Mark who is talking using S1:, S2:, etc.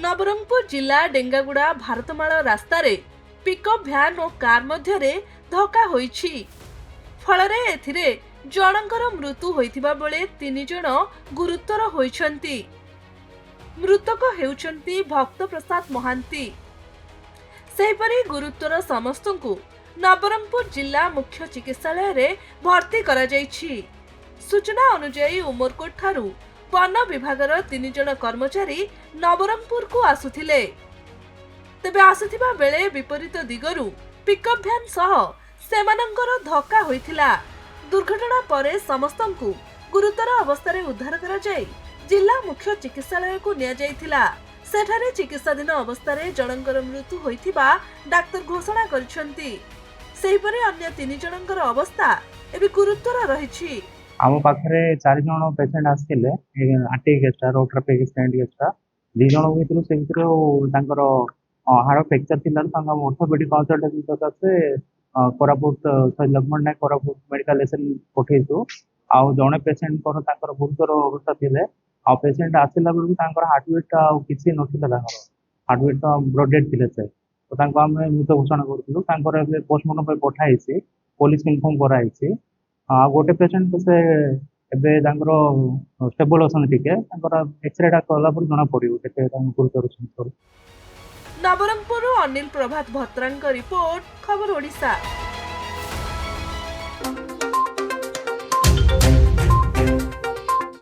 S1: नवरंगपुर जिला डेंगागुड़ा भारतमाल रास्तार pickup van और car मध्य धक्का होईछि। फलरे एथिरे जनकर मृत्यु होइथिबा बेले 3 जण गुरुतर होइछन्ति। मृतक हेउछन्ति भक्त प्रसाद महांती। सेहिपरि गुरुतर समस्तଙ୍କୁ नवरंगपुर जिला मुख्य चिकित्सालय रे भर्ती करा जाइछि। सूचना अनुसार उमरकोट ठारू वन विभागर 3 जण कर्मचारी नवरंगपुर को आसुथिले। तेबे आसुथिबा बेले विपरीत दिगरु पिकअप भ्यान सह सेमानंकर धक्का होइथिला। दुर्घटना परे समस्तଙ୍କୁ गुरुतर अवस्था उद्धार करा जाय जिला मुख्य चिकित्सालय को निया जाइथिला। सेठारे चिकित्साधीन अवस्था जनकर मृत्यु होइथिबा डाक्टर घोषणा करिसंती। सेहिपरि अन्य 3 जनकर अवस्था एबे गुरुतर रहिछि।
S2: आम पाखे 4 जन पेसेंट आसते आरटीआई केसटा रोड ट्राफिक एक्सीडेंट केसटा 2 जन भर से हाड़ फ्रेक्चर थी ऑर्थोपेडिक कंसल्टेशन सकाशे कोरापुट शहीद लक्ष्मण नायक कोरापुट मेडिकल पठेचु। आउ जड़े पेसेंट गुरुतर अवस्था थे पेसेंट आसला बेलू हार्टबीट किसी नाला हार्टबीट तो ब्रडेड थे से तो आम मृत घोषणा करूँ। पोस्टमार्टम पठाई पुलिस इनफर्म कराई। गोटे पेसेंट से स्टेबल अच्छा टे एक्सरे कला जना पड़े गुरुतर।
S1: नवरंगपुर अनिल प्रभात भत्रांक रिपोर्ट खबर ओडिशा।